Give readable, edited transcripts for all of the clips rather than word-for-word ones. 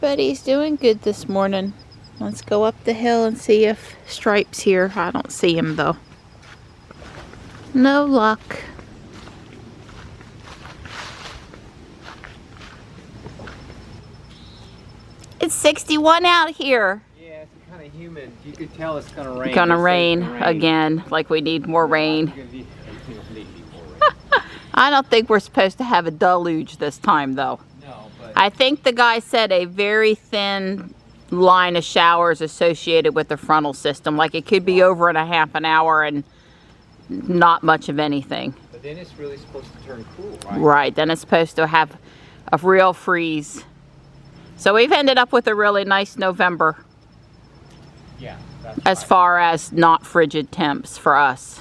Everybody's doing good this morning. Let's go up the hill and see if Stripe's here. I don't see him though. No luck. It's 61 out here. Yeah, it's kind of humid. You could tell it's going to rain. Gonna rain again, like we need more rain. I don't think we're supposed to have a deluge this time though. No, but I think the guy said a very thin line of showers associated with the frontal system. Like it could be over in a half an hour and not much of anything. But then it's really supposed to turn cool, right? Right, then it's supposed to have a real freeze. So we've ended up with a really nice November. Yeah, that's as right. far as not frigid temps for us.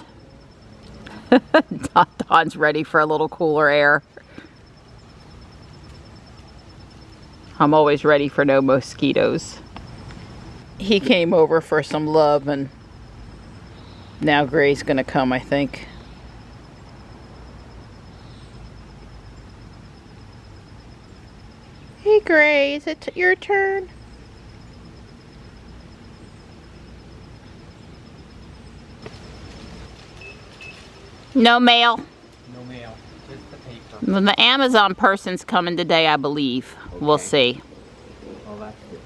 Don's ready for a little cooler air. I'm always ready for no mosquitoes. He came over for some love and now Gray's gonna come, I think. Hey Gray, is it your turn? No mail. No mail, just the paper. The Amazon person's coming today, I believe. Okay. We'll see. Well, that's good.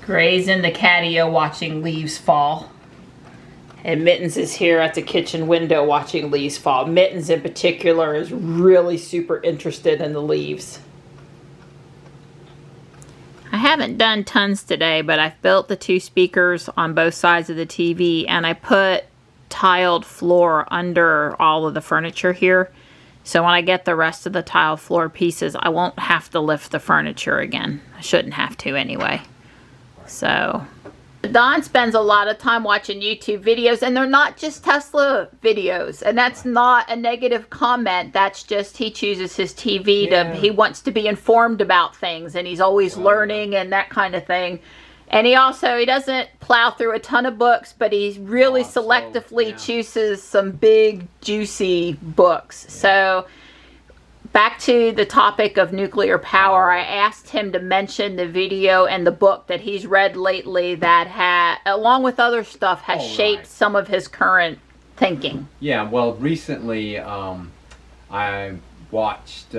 Gray's in the catio watching leaves fall. And Mittens is here at the kitchen window watching leaves fall. Mittens in particular is really super interested in the leaves. I haven't done tons today, but I've built the 2 speakers on both sides of the TV and I put tiled floor under all of the furniture here. So when I get the rest of the tiled floor pieces, I won't have to lift the furniture again. I shouldn't have to anyway. So Don spends a lot of time watching YouTube videos, and they're not just Tesla videos, and that's not a negative comment. That's just he chooses his TV to, he wants to be informed about things, and he's always learning and that kind of thing. And he doesn't plow through a ton of books, but he really selectively chooses some big juicy books. So back to the topic of nuclear power, I asked him to mention the video and the book that he's read lately that along with other stuff, has shaped some of his current thinking. Yeah, well, recently I watched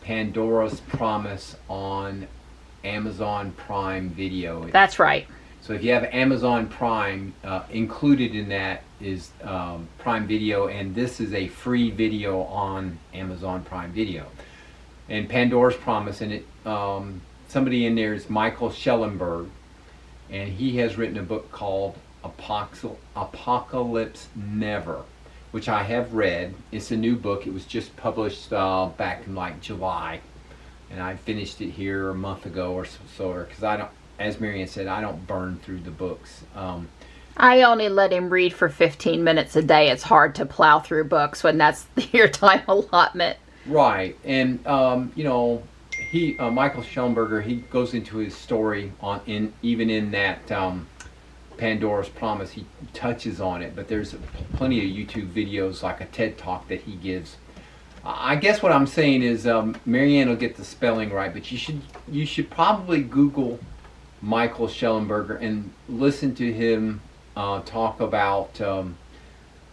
Pandora's Promise on Amazon Prime Video. That's right. So if you have Amazon Prime, included in that is Prime Video, and this is a free video on Amazon Prime Video. And Pandora's Promise, and it somebody in there is Michael Schellenberg, and he has written a book called Apocalypse Never, which I have read. It's a new book. It was just published back in like July, and I finished it here a month ago or so, because I don't, as Marianne said, I don't burn through the books. I only let him read for 15 minutes a day. It's hard to plow through books when that's your time allotment. Right, and you know, Michael Schellenberger, he goes into his story even in that Pandora's Promise. He touches on it, but there's plenty of YouTube videos, like a TED Talk that he gives. I guess what I'm saying is, Marianne will get the spelling right, but you should probably Google Michael Schellenberger and listen to him talk about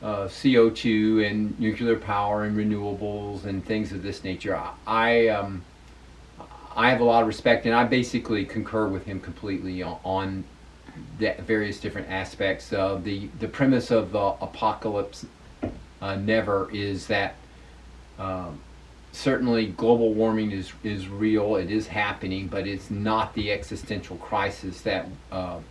CO2 and nuclear power and renewables and things of this nature. I have a lot of respect, and I basically concur with him completely on the various different aspects. The premise of Apocalypse Never is that certainly global warming is real, it is happening, but it's not the existential crisis that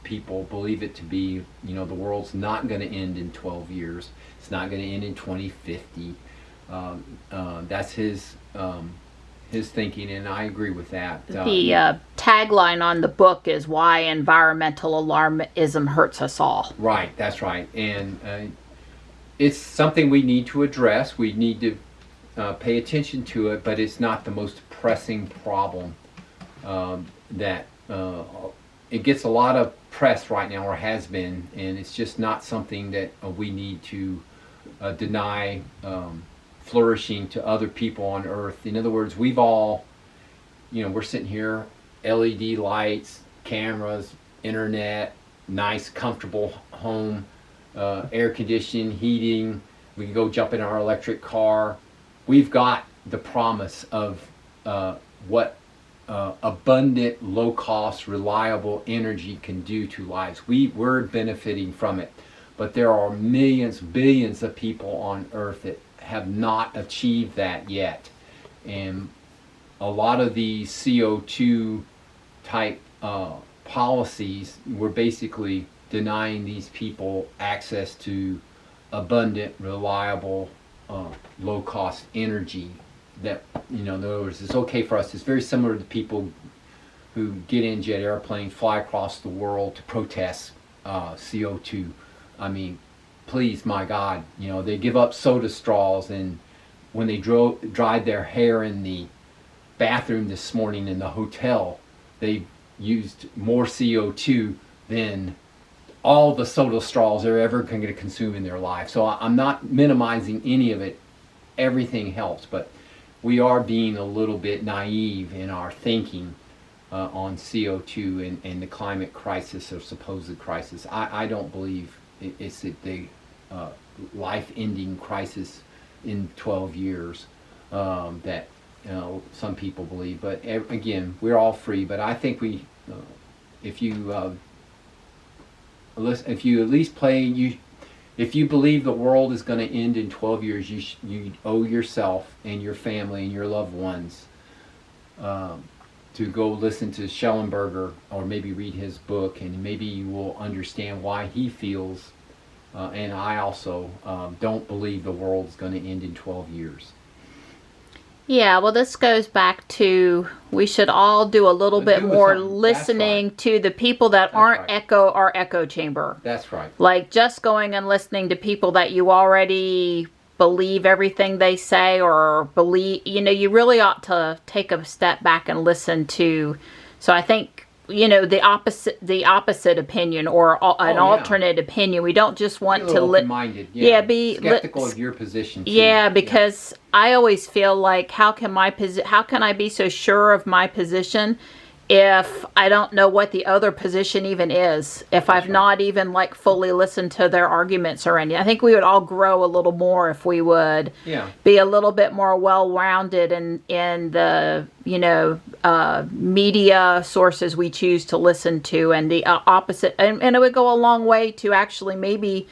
people believe it to be. You know, the world's not going to end in 12 years. It's not going to end in 2050. That's his thinking, and I agree with that. The tagline on the book is "Why Environmental Alarmism Hurts Us All." Right, that's right. And it's something we need to address. We need to pay attention to it, but it's not the most pressing problem. That it gets a lot of press right now, or has been, and it's just not something that we need to deny flourishing to other people on Earth. In other words, we've all, we're sitting here, LED lights, cameras, internet, nice, comfortable home, air conditioning, heating. We can go jump in our electric car. We've got the promise of what abundant, low-cost, reliable energy can do to lives. We're benefiting from it. But there are millions, billions of people on Earth that have not achieved that yet. And a lot of these CO2 type policies were basically denying these people access to abundant, reliable, low-cost energy. That, in other words, it's okay for us. It's very similar to people who get in jet airplanes, fly across the world to protest CO2. I mean, please, my God, they give up soda straws, and when they dried their hair in the bathroom this morning in the hotel, they used more CO2 than all the soda straws they're ever going to consume in their life. So I'm not minimizing any of it. Everything helps, but we are being a little bit naive in our thinking on CO2 and the climate crisis or supposed crisis. I don't believe it's the life-ending crisis in 12 years that some people believe. But again, we're all free. But I think if you at least play, if you believe the world is going to end in 12 years, you owe yourself and your family and your loved ones to go listen to Schellenberger or maybe read his book, and maybe you will understand why he feels. And I also don't believe the world is going to end in 12 years. Yeah, well, this goes back to we should all do a little bit more listening to the people that aren't our echo chamber. That's right. Like just going and listening to people that you already believe everything they say or believe, you really ought to take a step back and listen to. So I think, the opposite opinion or an alternate opinion. We don't just want to open-minded. Be skeptical of your position too. Yeah, because I always feel like how can I be so sure of my position if I don't know what the other position even is, if I've not even fully listened to their arguments or anything. I think we would all grow a little more if we would be a little bit more well-rounded in the media sources we choose to listen to, and the opposite, and it would go a long way to actually maybe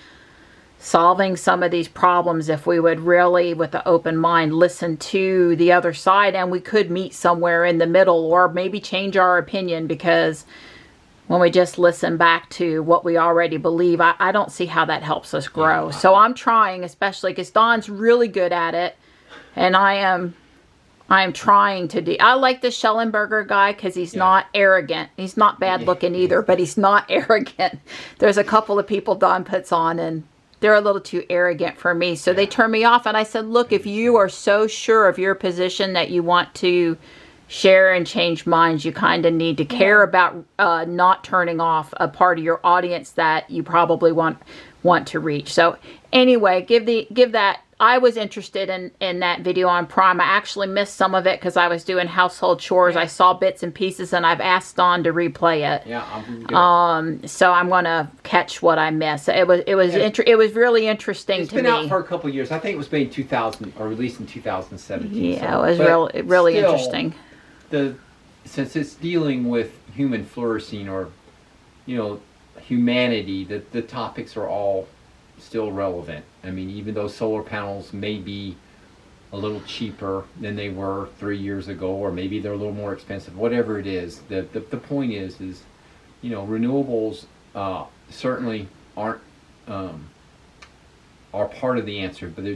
solving some of these problems if we would really, with an open mind, listen to the other side, and we could meet somewhere in the middle or maybe change our opinion, because when we just listen back to what we already believe, I don't see how that helps us grow. So I'm trying, especially because Don's really good at it, and I am trying to I like the Schellenberger guy because he's not arrogant. He's not bad looking either, but he's not arrogant. There's a couple of people Don puts on, and they're a little too arrogant for me. So they turn me off. And I said, look, if you are so sure of your position that you want to share and change minds, you kind of need to care about not turning off a part of your audience that you probably want to reach. So anyway, give that. I was interested in that video on Prime. I actually missed some of it because I was doing household chores. I saw bits and pieces, and I've asked Don to replay it. So I'm gonna catch what I missed. It was really interesting to me. It's been out for a couple of years. I think it was made in 2000 or released in 2017. Yeah, so. It was really still, interesting. Since it's dealing with human flourishing or humanity, the topics are all still relevant. I mean, even though solar panels may be a little cheaper than they were 3 years ago, or maybe they're a little more expensive, whatever it is, the point is renewables certainly are part of the answer, but they're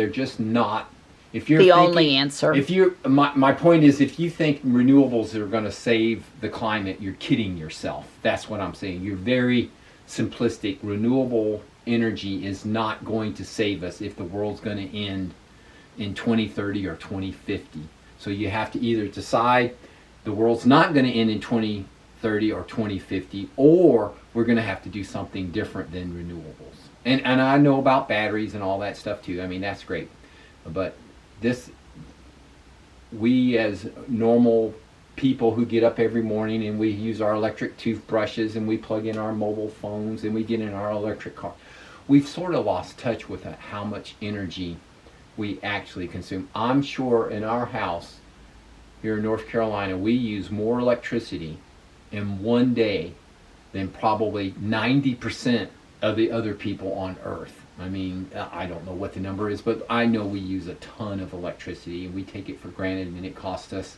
just not. If you're the only answer. My point is, if you think renewables are going to save the climate, you're kidding yourself. That's what I'm saying. You're very simplistic. Renewable energy is not going to save us if the world's going to end in 2030 or 2050. So you have to either decide the world's not going to end in 2030 or 2050, or we're going to have to do something different than renewables. And I know about batteries and all that stuff too. I mean, that's great. But we as normal people who get up every morning and we use our electric toothbrushes and we plug in our mobile phones and we get in our electric car, we've sort of lost touch with how much energy we actually consume. I'm sure in our house here in North Carolina, we use more electricity in one day than probably 90% of the other people on Earth. I mean, I don't know what the number is, but I know we use a ton of electricity and we take it for granted, and it costs us,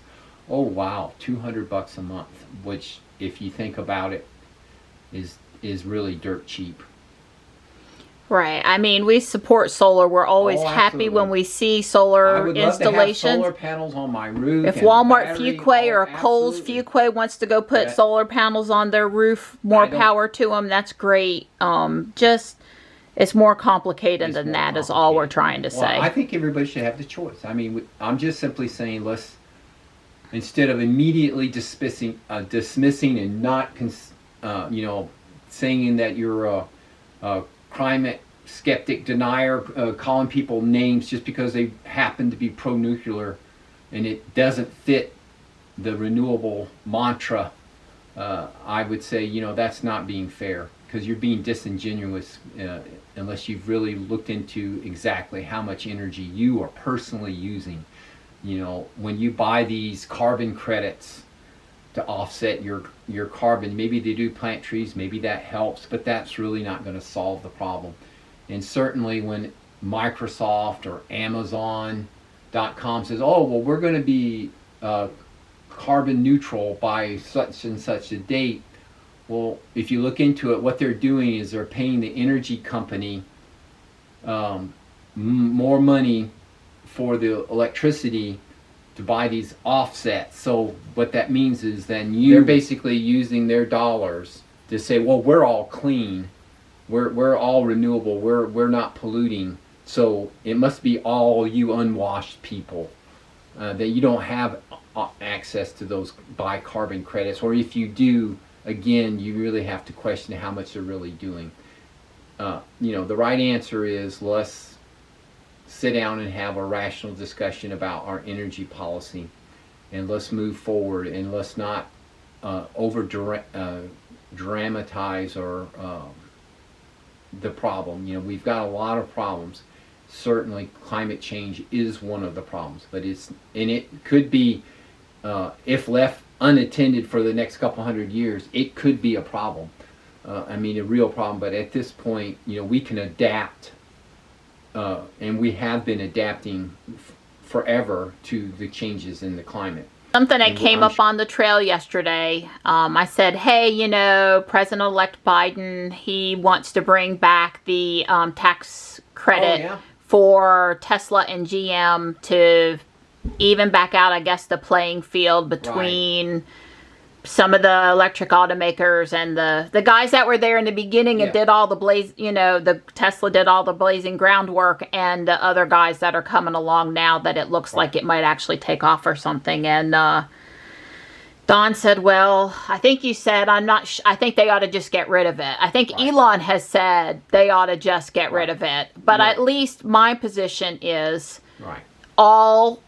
oh wow, $200 a month, which if you think about it is really dirt cheap. Right. I mean, we support solar. We're always happy absolutely. when we see solar I would love to have installations. solar panels on my roof. If and Walmart battery, Fuquay or Kohl's absolutely. Fuquay wants to go put That- solar panels on their roof, more I don't- power to them. That's great. Just it's more complicated It's than more that is all we're complicated. trying to Well, say. I think everybody should have the choice. I mean, I'm just simply saying, let's, instead of immediately dismissing and not, saying that you're a climate skeptic denier, calling people names just because they happen to be pro-nuclear and it doesn't fit the renewable mantra, I would say, that's not being fair, because you're being disingenuous unless you've really looked into exactly how much energy you are personally using. When you buy these carbon credits to offset your carbon, maybe they do plant trees, maybe that helps, but that's really not going to solve the problem. And certainly when Microsoft or Amazon.com says, oh, well, we're going to be carbon neutral by such and such a date. Well, if you look into it, what they're doing is they're paying the energy company more money for the electricity to buy these offsets. So what that means is then they're basically using their dollars to say, well, we're all clean. We're all renewable. We're not polluting. So it must be all you unwashed people that you don't have access to those buy carbon credits, or if you do, again, you really have to question how much they're really doing. The right answer is let's sit down and have a rational discussion about our energy policy, and let's move forward, and let's not dramatize or the problem. We've got a lot of problems. Certainly climate change is one of the problems, but it could be, if left unattended for the next couple hundred years, it could be a problem. A real problem. But at this point, we can adapt, and we have been adapting forever to the changes in the climate. Something that came up on the trail yesterday, I said, hey, President-elect Biden, he wants to bring back the tax credit for Tesla and GM to even back out, I guess, the playing field between some of the electric automakers and the guys that were there in the beginning and did all the the Tesla did all the blazing groundwork, and the other guys that are coming along now that it looks like it might actually take off or something. And Don said, well, I think you said, I think they ought to just get rid of it. I think Elon has said they ought to just get rid of it. But at least my position is all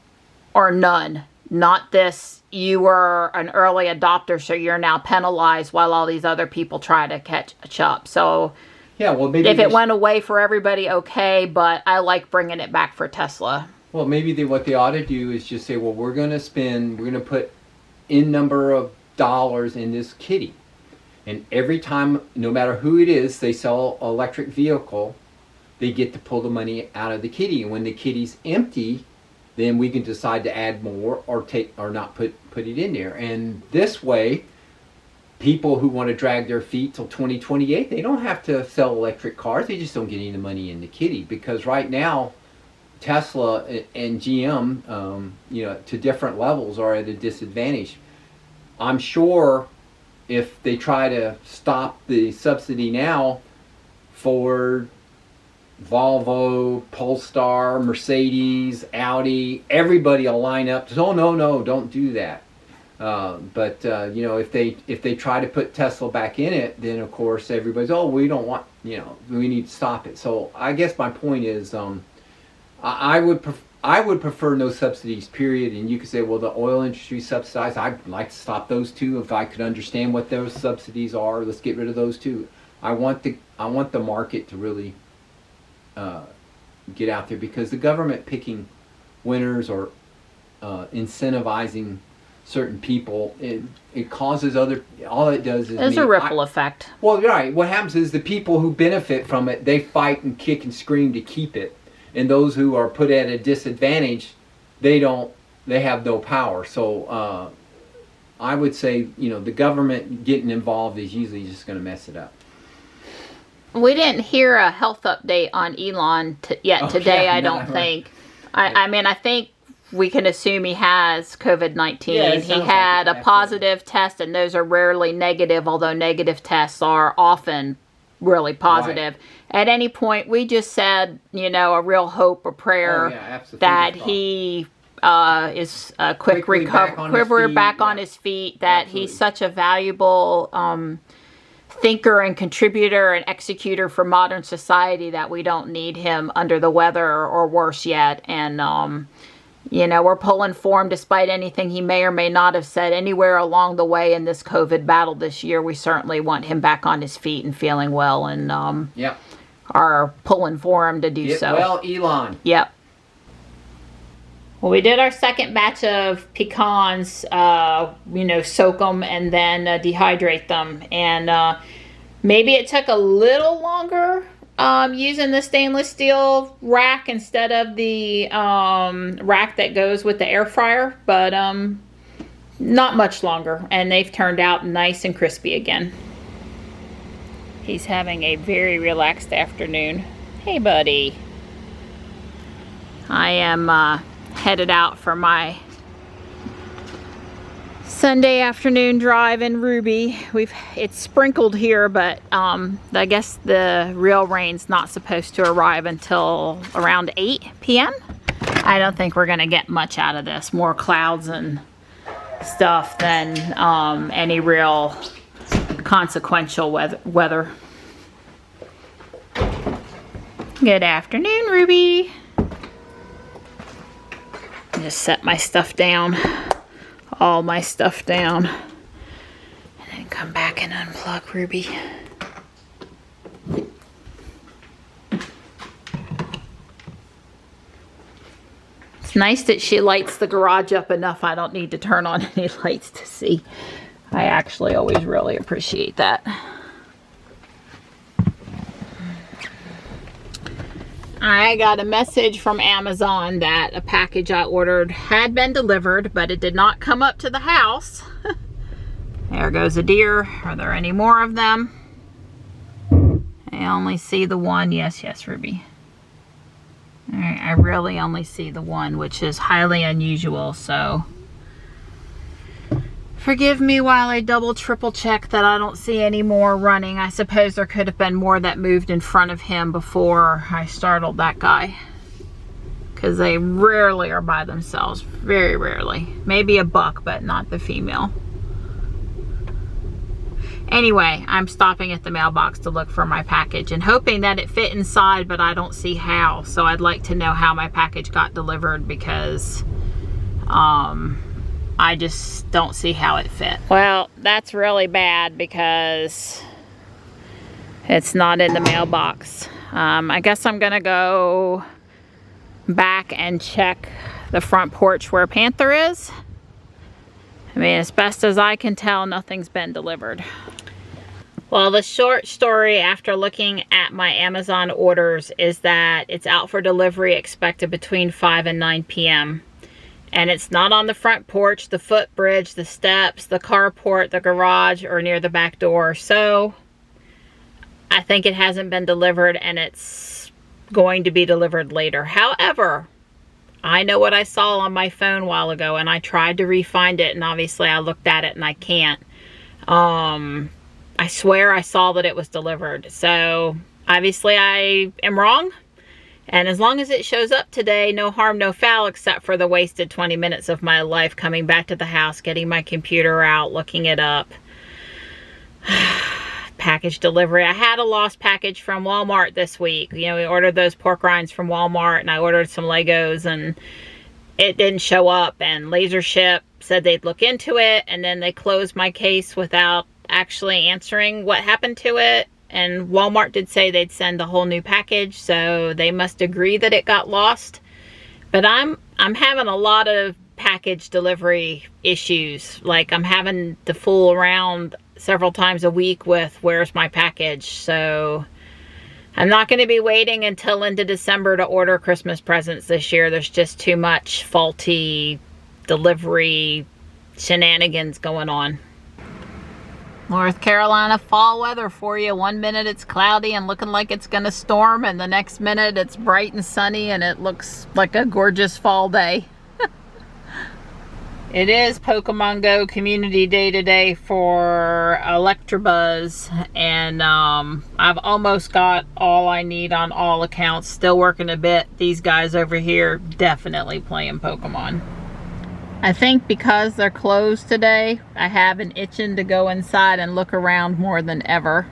or none. Not this, you were an early adopter, so you're now penalized while all these other people try to catch up. So maybe if it went away for everybody, okay, but I like bringing it back for Tesla. Well, maybe what they ought to do is just say, well, we're going to put in number of dollars in this kitty. And every time, no matter who it is, they sell an electric vehicle, they get to pull the money out of the kitty. And when the kitty's empty, then we can decide to add more or not put it in there. And this way, people who want to drag their feet till 2028, they don't have to sell electric cars. They just don't get any money in the kitty, because right now, Tesla and GM, to different levels, are at a disadvantage. I'm sure if they try to stop the subsidy now, Ford, Volvo, Polestar, Mercedes, Audi, everybody will line up. Oh, no, don't do that. You know, if they try to put Tesla back in it, then of course everybody's, oh, we don't want, you know, we need to stop it. So I guess my point is, I would prefer no subsidies, period. And you could say, well, the oil industry subsidized. I'd like to stop those too. If I could understand what those subsidies are, let's get rid of those too. I want the market to really get out there, because the government picking winners or incentivizing certain people, it causes other, all it does is there's a ripple effect. Well, right, what happens is the people who benefit from it, they fight and kick and scream to keep it, and those who are put at a disadvantage, they have no power. So I would say, you know, the government getting involved is usually just going to mess it up. We didn't hear a health update on Elon yet today, I don't think. I mean, I think we can assume he has COVID-19. Yeah, he had a positive test, and those are rarely negative, although negative tests are often really positive. Right. At any point, we just said, you know, a real hope, a prayer that he is quick recovery, back on his feet, that he's such a valuable thinker and contributor and executor for modern society that we don't need him under the weather or worse yet. And you know, we're pulling for him despite anything he may or may not have said anywhere along the way in this COVID battle this year. We certainly want him back on his feet and feeling well, and are pulling for him to do so. Well, Elon. Yep. Well, we did our second batch of pecans, you know, soak them and then dehydrate them. And maybe it took a little longer using the stainless steel rack instead of the rack that goes with the air fryer, but not much longer, and they've turned out nice and crispy again. He's having a very relaxed afternoon. Hey, buddy. I am headed out for my Sunday afternoon drive in Ruby. It's sprinkled here, but I guess the real rain's not supposed to arrive until around 8 p.m. I don't think we're gonna get much out of this. More clouds and stuff than any real consequential weather. Good afternoon, Ruby. Just set my stuff down. All my stuff down, and then come back and unplug Ruby. It's nice that she lights the garage up enough I don't need to turn on any lights to see. I actually always really appreciate that. I got a message from Amazon that a package I ordered had been delivered, but it did not come up to the house. There goes a deer. Are there any more of them? I only see the one. Yes, Ruby. All right, I really only see the one, which is highly unusual, so forgive me while I double triple check that I don't see any more running. I suppose there could have been more that moved in front of him before I startled that guy, because they rarely are by themselves. Very rarely. Maybe a buck, but not the female. Anyway, I'm stopping at the mailbox to look for my package and hoping that it fit inside, but I don't see how. So I'd like to know how my package got delivered, because I just don't see how it fit. Well, that's really bad because it's not in the mailbox. I guess I'm gonna go back and check the front porch where Panther is. I mean, as best as I can tell, nothing's been delivered. Well, the short story after looking at my Amazon orders is that it's out for delivery expected between 5 and 9 p.m. And it's not on the front porch, the footbridge, the steps, the carport, the garage, or near the back door. So I think it hasn't been delivered, and it's going to be delivered later. However, I know what I saw on my phone a while ago, and I tried to re-find it, and obviously I looked at it and I can't. I swear I saw that it was delivered. So obviously I am wrong. And as long as it shows up today, no harm, no foul, except for the wasted 20 minutes of my life coming back to the house, getting my computer out, looking it up. Package delivery. I had a lost package from Walmart this week. You know, we ordered those pork rinds from Walmart, and I ordered some Legos, and it didn't show up. And LaserShip said they'd look into it, and then they closed my case without actually answering what happened to it. And Walmart did say they'd send a whole new package, so they must agree that it got lost. But I'm having a lot of package delivery issues. Like, I'm having to fool around several times a week with where's my package. So I'm not going to be waiting until into December to order Christmas presents this year. There's just too much faulty delivery shenanigans going on. North Carolina fall weather for you. 1 minute it's cloudy and looking like it's gonna storm, and the next minute it's bright and sunny and it looks like a gorgeous fall day. It is Pokemon Go Community Day today for Electabuzz, and I've almost got all I need on all accounts. Still working a bit. These guys over here definitely playing Pokemon. I think because they're closed today, I have an itching to go inside and look around more than ever.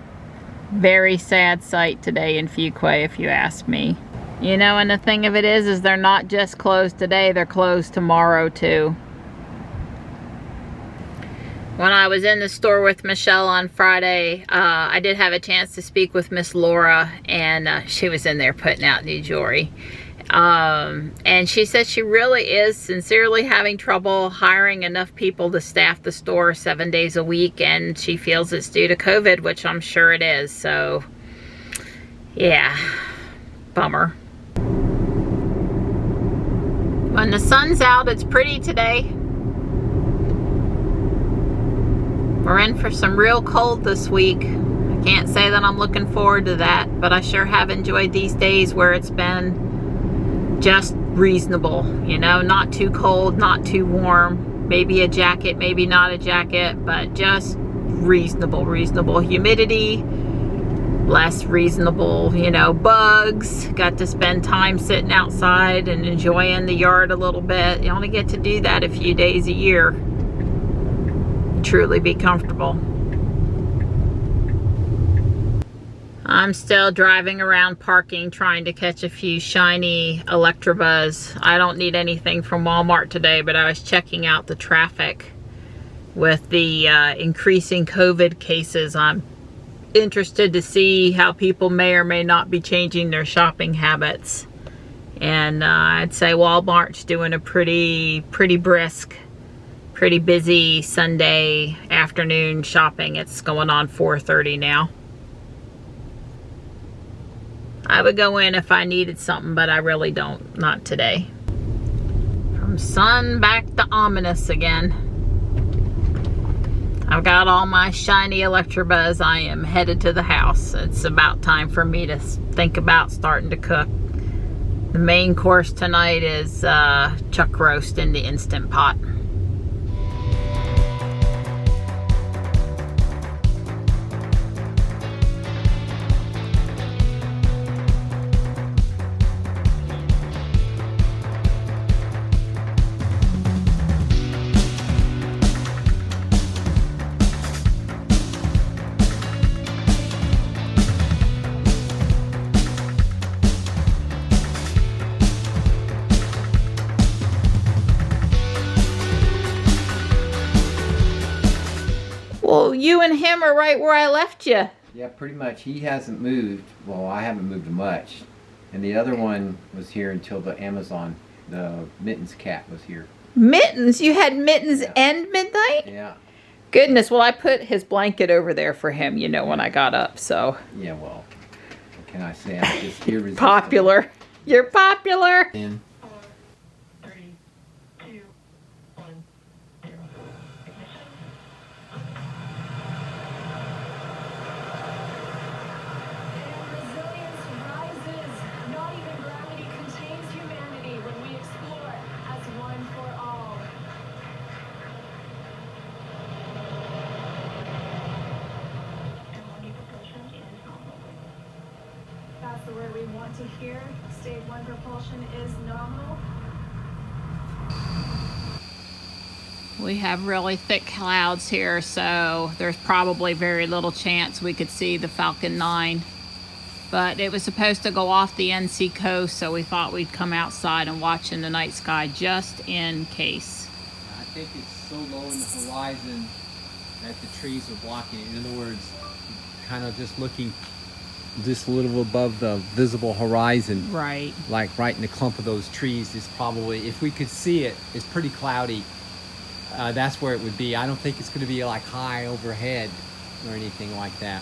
Very sad sight today in Fuquay, if you ask me. You know, and the thing of it is they're not just closed today, they're closed tomorrow too. When I was in the store with Michelle on Friday, I did have a chance to speak with Miss Laura, and she was in there putting out new jewelry. And she said she really is sincerely having trouble hiring enough people to staff the store 7 days a week, and she feels it's due to COVID, which I'm sure it is. So yeah, bummer. When the sun's out, it's pretty today. We're in for some real cold this week. I can't say that I'm looking forward to that, but I sure have enjoyed these days where it's been just reasonable, you know, not too cold, not too warm, maybe a jacket, maybe not a jacket, but just reasonable humidity, less reasonable, you know, bugs. Got to spend time sitting outside and enjoying the yard a little bit. You only get to do that a few days a year. Truly be comfortable. I'm still driving around parking, trying to catch a few shiny Electabuzz. I don't need anything from Walmart today, but I was checking out the traffic with the increasing COVID cases. I'm interested to see how people may or may not be changing their shopping habits. And I'd say Walmart's doing a pretty brisk, pretty busy Sunday afternoon shopping. It's going on 4:30 now. I would go in if I needed something, but I really don't. Not today. From sun back to ominous again. I've got all my shiny Electabuzz. I am headed to the house. It's about time for me to think about starting to cook. The main course tonight is chuck roast in the Instant Pot. Well, you and him are right where I left you. Yeah, pretty much. He hasn't moved. Well, I haven't moved much. And the other one was here until the Mittens cat was here. Mittens? You had Mittens Yeah. and Midnight? Yeah. Goodness, well, I put his blanket over there for him, you know, when I got up, so. Yeah, well, what can I say? I'm just irresistible. Popular. You're popular. And 3, 2, 1, 0. Ignition. Resilience rises. Not even gravity contains humanity when we explore as one for all. And when you propulsion is on. That's the word we want want to hear. Stage 1 propulsion is nominal. We have really thick clouds here, so there's probably very little chance we could see the Falcon 9. But it was supposed to go off the NC coast, so we thought we'd come outside and watch in the night sky just in case. I think it's so low in the horizon that the trees are blocking it. In other words, kind of just looking just a little above the visible horizon. Right. Like right in the clump of those trees is probably, if we could see it, it's pretty cloudy. That's where it would be. I don't think it's going to be like high overhead or anything like that.